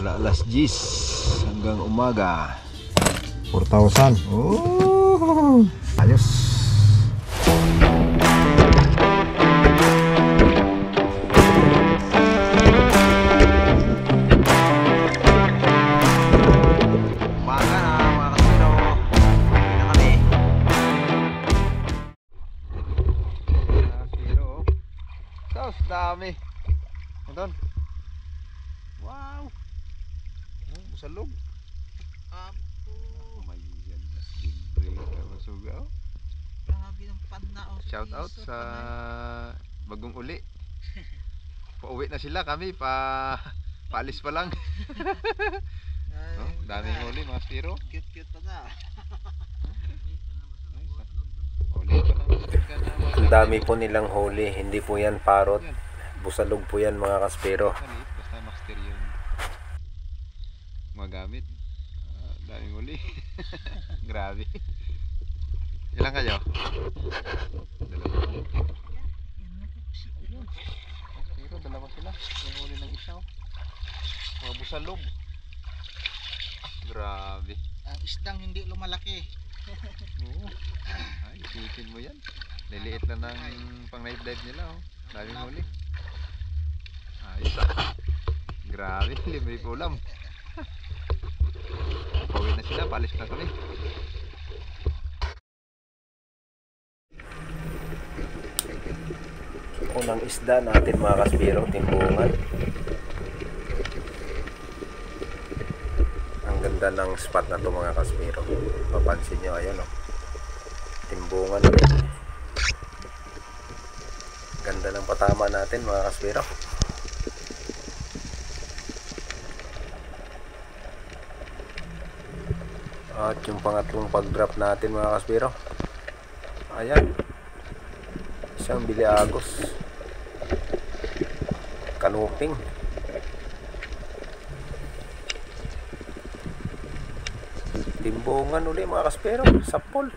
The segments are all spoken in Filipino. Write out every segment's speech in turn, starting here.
Mula alas 10 hanggang umaga. 4,000. Oh, ayos. Umaga na mga kasino. Uwi na kami. Kasino. Sos, dami. Ito. Wow. Busalog. May yan. Libre. Masuga. Grabe ng panao. Shout out sa bagong uli. Pauwi na sila, kami paalis pa lang. Oh, daming uli mga spiro. Cute pa na. Uli pa lang. Ang dami po nilang huli. Hindi po yan parot. Busalog po yan mga kaspero. Basta master yung magamit. Daming uli. Grabe. Ilan kayo? Dalawa. Pero dalawa sila. Yung uli ng isa. Mga busalog. Grabe. Ang isdang hindi lumalaki. Oo. Ay, isipin mo yan. Liliit lang ng pang night dive nila. Oh. Daming uli. Ayos ah. Grabe, libre po ulam. Pauwi na sila, palis na kami. Unang isda natin mga kaspero, timbungan. Ang ganda ng spot na to mga kaspero. Papansin nyo, ayan o. Timbungan ulit. Ganda ng patama natin mga kaspero. At yung pangatlong pag-drop natin mga kaspero. Ayan. Isang biliagos. Kanuping. Timbungan uli mga kaspero. Sapol.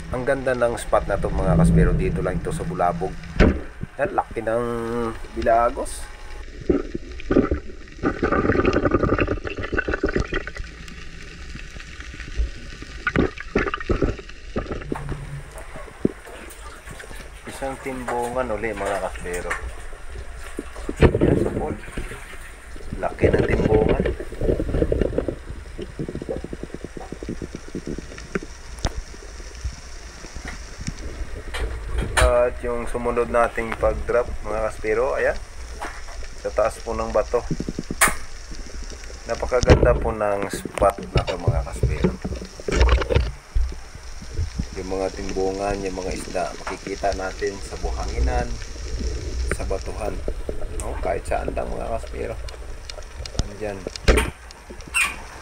Ang ganda ng spot na to mga kaspero. Dito lang ito sa Bulabog. Yan, laki ng bilagos. Isang timbungan uli mga kaspero. Yan sa pool. Laki ng timbungan. At yung sumunod nating pag-drop mga kaspero, ayan, sa taas po ng bato. Napakaganda po ng spot na to mga kaspero. Yung mga timbungan, yung mga isda, makikita natin sa buhanginan, sa batuhan, no? Kahit saan lang mga kaspero. Andyan.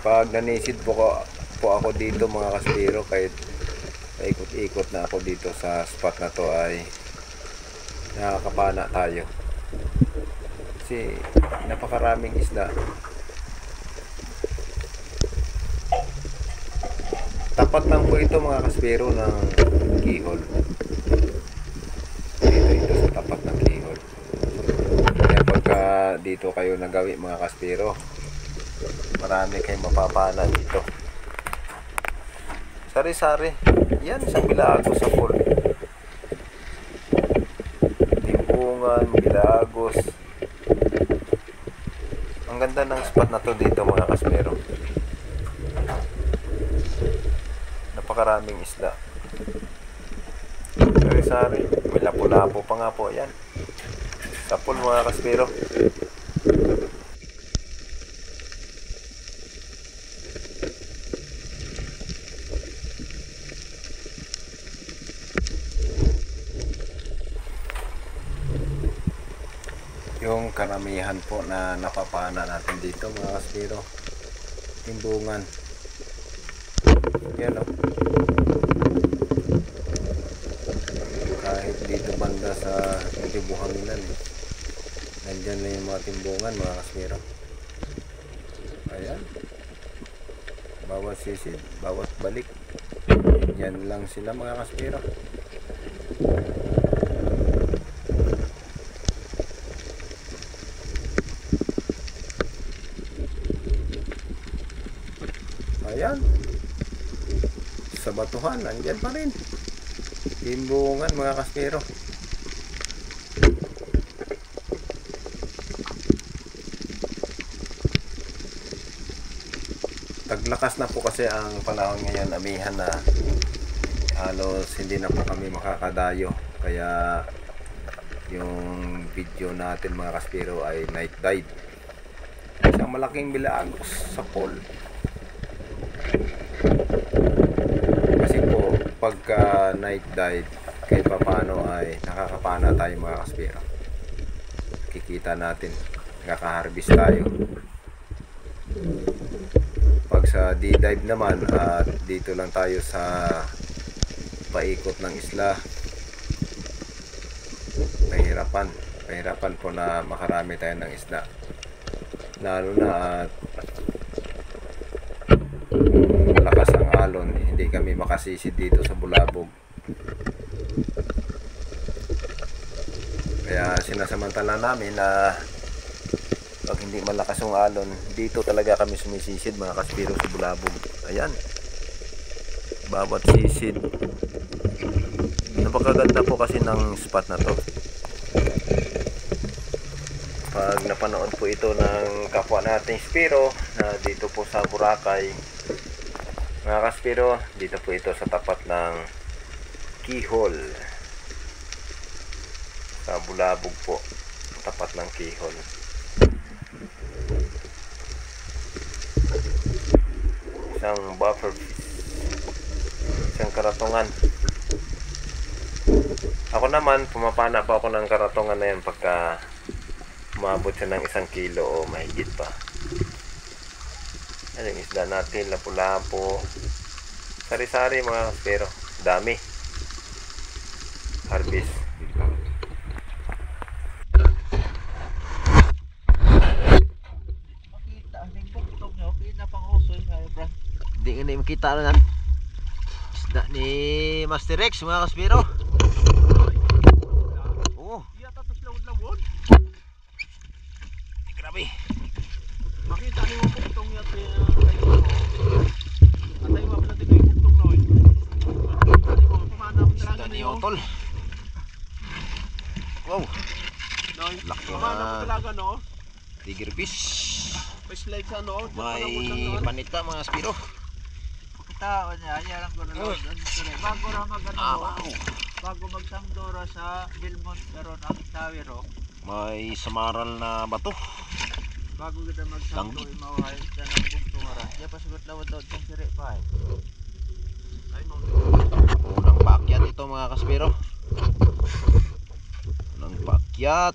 Pag nanisid po ako dito mga kaspero, kahit ikot-ikot na ako dito sa spot na to, ay nakakapana tayo kasi napakaraming isda. Tapat lang po ito mga kaspero ng kihol. Dito ito sa tapat ng kihol. Kaya pagka dito kayo nagawi mga kaspero, marami kayong mapapana dito. Sari-sari. Yan, sa bilagos sa pool. Timbungan, bilagos. Ang ganda ng spot na to dito mga kaspero. Napakaraming isda. Sari-sari. May lapo-lapo pa nga po. Yan. Sa pool mga kaspero. Yung karamihan po na napapana natin dito mga kaspero, timbungan. Yan o. Kahit dito banda sa buhanginan eh, nandyan na yung mga timbungan mga kaspero. Ayan, bawat sisid, bawat balik, yan Yan lang sila mga kaspiro. Ayan. Sa batuhan, andyan pa rin. Timbungan mga kaspiro. Taglakas na po kasi ang panahon ngayon, amihan na halos hindi na po kami makakadayo. Kaya yung video natin mga kaspiro ay night dive. Isang malaking bilagos sa pool. Kasi po pagka night dive kahit papano ay nakakapana tayo mga kaspiro. Kikita natin, nakaka-harvest tayo. Pag sa D-dive naman at dito lang tayo sa paikot ng isla, pahirapan po na makarami tayo ng isda, lalo na at malakas ang alon, hindi kami makasisid dito sa Bulabog. Kaya sinasamantala namin na pag hindi malakas ang alon, dito talaga kami sumisisid mga kaspiro sa Bulabog. Ayan, bawat sisid, napakaganda po kasi ng spot na to. Pag napanood po ito ng kapwa nating Spiro na dito po sa Boracay, mga kaspiro, dito po ito sa tapat ng Kihol sa Bulabog po, tapat ng Kihol. Isang buffer fish, isang karatungan. Ako naman, pumapana pa ako ng karatungan na yan pagka umabot siya ng 1 kilo o mahigit pa. Ano yung isda natin, lapu-lapo, sari-sari mga kaspiro, dami. Harvest. Makita, ang bugtong niya. Okay na pang usoy. Ayaw, bro. Hindi makita na yan. Isda ni Master Rex mga kaspiro. Oo. Iya, tapos lawod-lawod. Grabe. Makita niyo ang bugtong niya. Atay mo natin yung bugtong noy. Atay mo, pumana mo Isda talaga ni niyo. Otol. Wow. Noy, Laki pumana mo na. talaga no. Tiger fish. May slide sa no. May panita mga kaspiro. Tao niya, yan ang gano'n. Bago ra Wow. bago magsangdora sa Belmont karon ang Tawiro, May samaral na bato. bago kita magsangdo Langgit. mauhay sa nang bugtong ara. Ya pa sugot lawad sa sire pa. Ay mo. Unang paakyat ito mga kaspiro. Unang paakyat.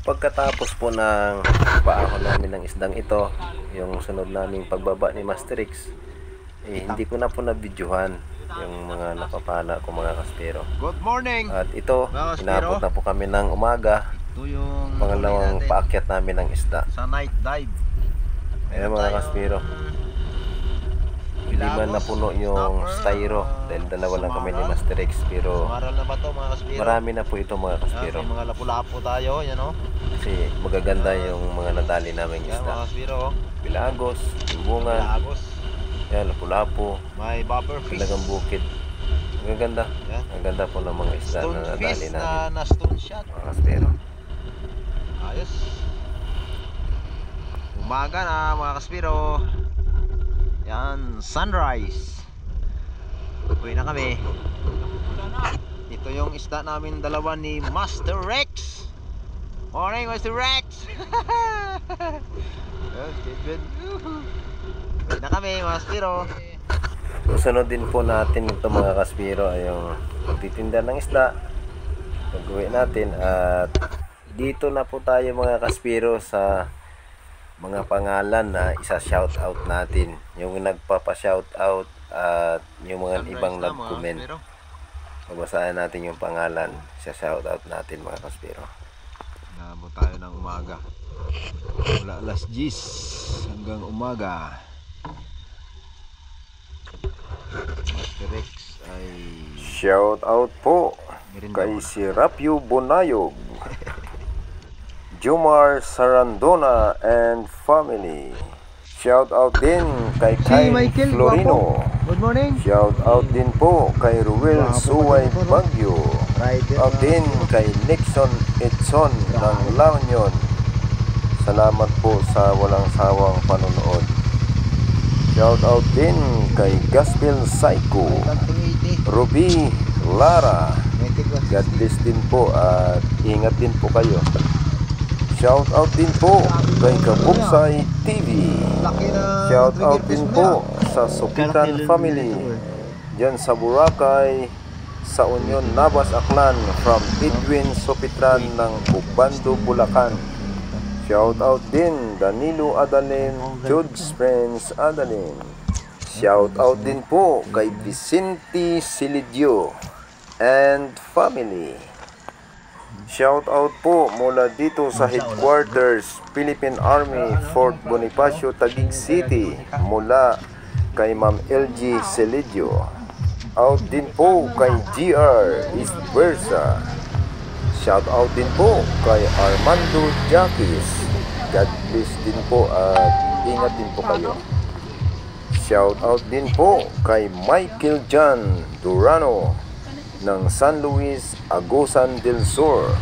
Pagkatapos po ng paako namin ng isdang ito, yung sunod naming pagbaba ni Master X, hindi ko na po na-videohan yung mga napapana ko mga kaspiro. Good morning. At ito, Mga kaspiro. inabot na po kami ng umaga, Ito yung pangalawang huli natin paakyat namin ng isda. sa night dive. Ayan mga kaspiro, hindi man napuno yung styro dahil dalawa lang kami ni Master X, pero Samaral na bato mga kaspiro. marami na po ito mga kaspiro. May mga lapu-lapu tayo, yan o. Kasi magaganda yung mga nadali namin Yan mga isda. kaspiro. Bilagos, timbungan, Lagos. yan, lapu-lapu, May buffer fish. talagang bukid. Ang ganda. Yan. Ang ganda po ng mga isda Stone na nadali fish namin. na stone shot. Mga kaspiro. Ayos. Umaga na mga kaspiro. Yan, sunrise. Uwi na kami. Ito yung isda namin dalawa ni Master Rex. Morning Master Rex. Good. Uwi na kami mga kaspiro. Susunod din po natin ito mga kaspiro ay yung pagtitinda ng isda. Pag-uwi natin at dito na po tayo mga kaspiro sa mga pangalan na isa-shout out natin. Yung nagpapa-shout out at yung mga ibang nag-comment. Babasahin natin yung pangalan, isa-shout out natin mga kaspiro. Nabot tayo ng umaga. Mula alas 10 hanggang umaga. Master Rex ay Shout out po merinda kay muna. si Rapio Bonayog, Jomar Sarandona and family. Shout out din kay Kai Michael, Florino. Good morning. Shout out din po kay Ruel Gwapo Suway po, no? Bagyo. Rider. Out din kay Nixon Edson ng La Union. Salamat po sa walang sawang panonood. Shout out din kay Gospel Psycho, Ruby Lara. God bless din po at ingat din po kayo. Shout out din po kay Kabuksay TV. Shout out din po sa Sopitan family dyan sa Boracay, sa Union Navas Aklan, from Edwin Sopitran ng Bubando, Bulacan. Shout out din Danilo Adalin, Jude's friends Adalin. Shout out din po kay Vicente Silidio and family. Shout out po mula dito sa headquarters Philippine Army, Fort Bonifacio, Taguig City, mula kay Ma'am LG Selidio. Out din po kay GR East Versa. Shout out din po kay Armando Jaquis. God bless din po at ingat din po kayo. Shout out din po kay Michael John Durano ng San Luis, Agusan del Sur.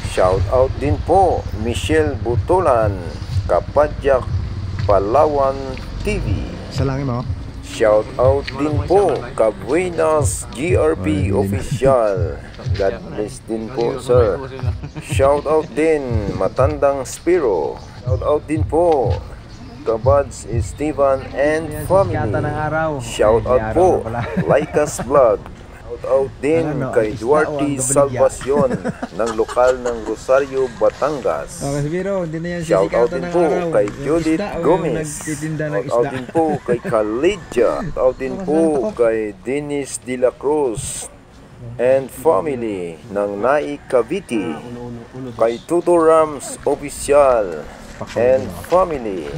Shout out din po Michelle Butulan, Kapadyak, Palawan TV. Sa langit mo. Shout out din po Cabuenas GRP Official. God bless din po, sir. Shout out din Matandang Spiro. Shout out din po Kabads Esteban and family. Shout out po Laikas Vlog. Shout out din kay Duarte Salvacion ng lokal ng Rosario, Batangas. Shout out din po kay Judith Gomez. Shout out din po kay Khalidja. Shout out din po kay Dennis De La Cruz and family ng Nai Cavite. Kay Tuto Rams Official and family.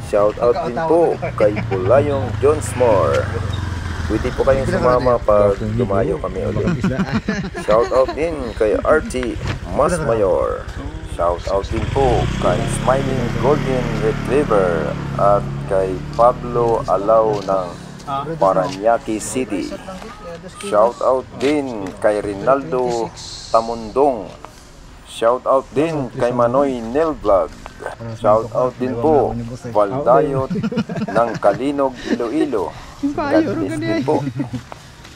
Shout out din po kay Pulayong Johnsmore. Pwede po kayong sumama pag dumayo kami ulit. Shout out din kay RT Masmayor. Shout out din po kay Smiling Golden Retriever at kay Pablo Alaw ng Paranaque City. Shout out din kay Rinaldo Tamundong. Shout out din kay Manoy Nel Vlog. Shout out din po Valdayot ng Kalinog, Iloilo. God bless din po.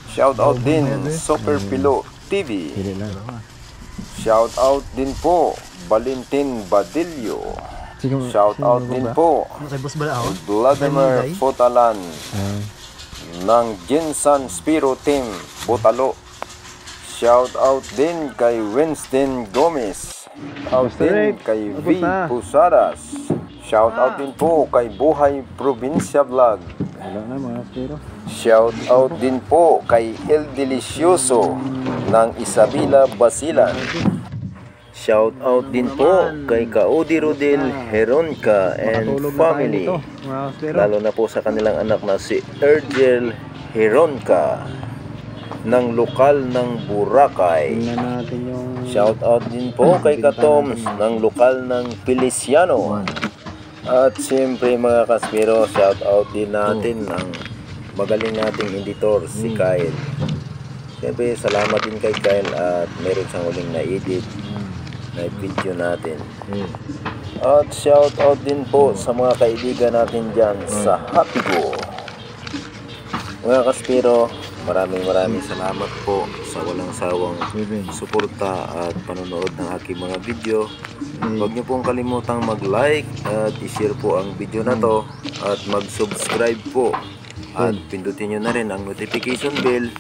Shout out din Super Pilo TV. Shout out din po Valentin Badillo. Shout out din po Vladimir Fotalan ng Jinsan Spiro Team Botalo. Shout out din kay Winston Gomez. Out din kay V Pusadas. Shout out din po kay Buhay Probinsya Vlog. Shout out din po kay El Delicioso ng Isabela Basilan. Shout out din po kay Kaudi Rodel Heronca and family. Lalo na po sa kanilang anak na si Ergel Heronca ng lokal ng Boracay. Shout out din po kay Katoms ng lokal ng Feliciano. At siyempre mga kaspiro, shout out din natin ang magaling nating editor si Kyle. Siyempre salamat din kay Kyle at meron siyang uling na-edit na video natin. At shout out din po sa mga kaibigan natin dyan sa Happy-Go. Mga kaspiro, maraming salamat po sa walang sawang suporta at panonood ng aking mga video. Huwag niyo pong kalimutang mag-like at i-share po ang video na to at mag-subscribe po at pindutin nyo na rin ang notification bell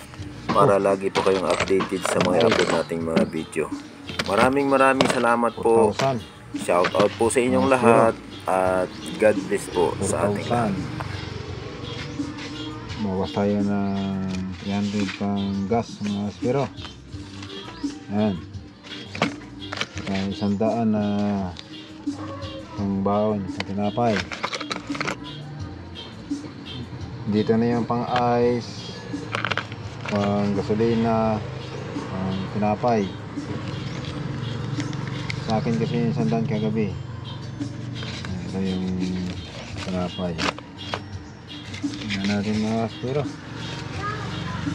para lagi po kayong updated sa mga upload nating mga video. Maraming salamat po. Shout out po sa inyong lahat at God bless po sa ating lahat. Mawasayan na yan rin pang gas mga aspiro. Yan. 100 na ang baon sa tinapay. Dito na yung pang ice, pang gasolina, pang tinapay. Sa akin kasi yung 100 kagabi. Ito yung tinapay. Tingnan natin mga kaspero.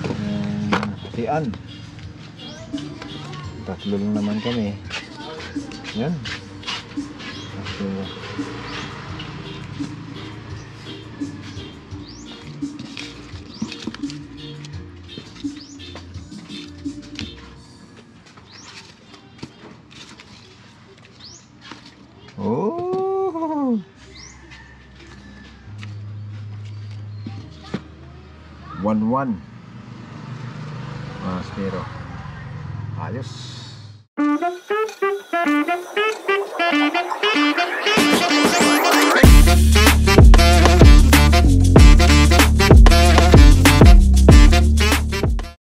Yung hatian. 3 lang naman kami. Yan. Kaspero. Oh. 1-1. Pero ayos.